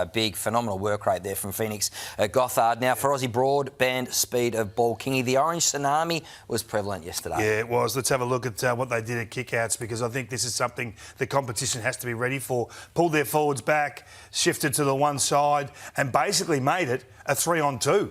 a big, phenomenal work rate there from Phoenix Gothard. Now, for Aussie broadband speed of ball, Kingy, the orange tsunami was prevalent yesterday. Yeah, it was. Let's have a look at what they did at kickouts, because I think this is something the competition has to be ready for. Pulled their forwards back, shifted to the one side, and basically made it a 3-on-2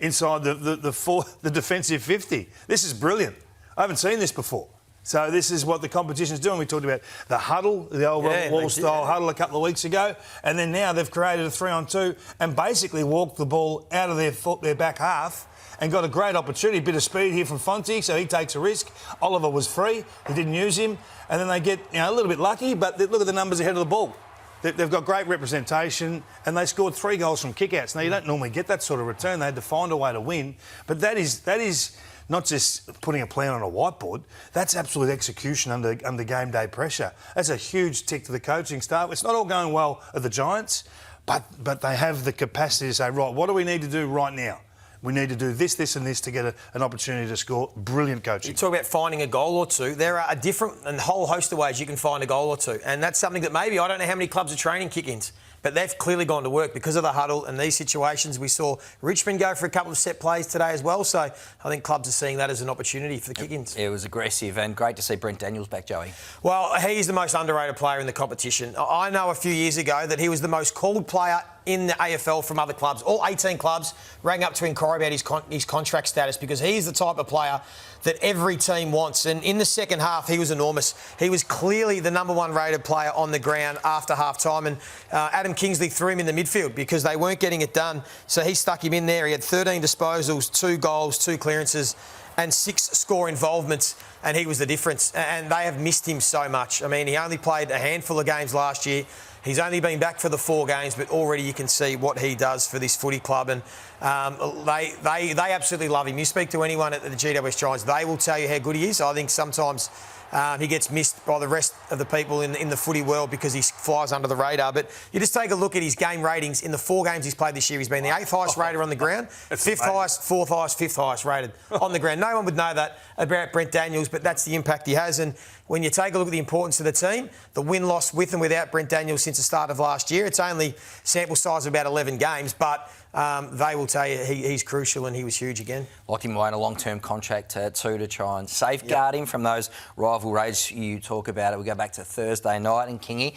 inside the defensive 50. This is brilliant. I haven't seen this before. So this is what the competition's doing. We talked about the huddle, the old wall-style huddle a couple of weeks ago, and then now they've created a 3-on-2 and basically walked the ball out of their back half and got a great opportunity. A bit of speed here from Fonte, so he takes a risk. Oliver was free. He didn't use him. And then they get a little bit lucky, but look at the numbers ahead of the ball. They've got great representation, and they scored 3 goals from kickouts. Now, you don't normally get that sort of return. They had to find a way to win. But that is not just putting a plan on a whiteboard. That's absolute execution under game day pressure. That's a huge tick to the coaching staff. It's not all going well at the Giants, but they have the capacity to say, right, what do we need to do right now? We need to do this, this and this to get an opportunity to score. Brilliant coaching. You talk about finding a goal or two. There are a different and whole host of ways you can find a goal or two. And that's something that maybe, I don't know how many clubs are training kick-ins, but they've clearly gone to work because of the huddle and these situations. We saw Richmond go for a couple of set plays today as well. So I think clubs are seeing that as an opportunity for the kick-ins. It was aggressive and great to see Brent Daniels back, Joey. Well, he's the most underrated player in the competition. I know a few years ago that he was the most called player in the AFL from other clubs. All 18 clubs rang up to inquire about his contract status because he's the type of player that every team wants. And in the second half, he was enormous. He was clearly the number 1 rated player on the ground after half-time. And Adam Kingsley threw him in the midfield because they weren't getting it done. So he stuck him in there. He had 13 disposals, 2 goals, 2 clearances and 6 score involvements, and he was the difference. And they have missed him so much. I mean, he only played a handful of games last year. He's only been back for the 4 games, but already you can see what he does for this footy club, and they absolutely love him. You speak to anyone at the GWS Giants, they will tell you how good he is. I think sometimes he gets missed by the rest of the people in the footy world because he flies under the radar. But you just take a look at his game ratings. In the 4 games he's played this year, he's been the 8th highest rated on the ground, 5th highest, 4th highest, 5th highest rated on the ground. No one would know that about Brent Daniels, but that's the impact he has. And when you take a look at the importance of the team, the win-loss with and without Brent Daniels since the start of last year, it's only sample size of about 11 games, but they will tell you he's crucial and he was huge again. Locked him away in a long-term contract too to try and safeguard him from those rival raids you talk about. We go back to Thursday night and Kingy.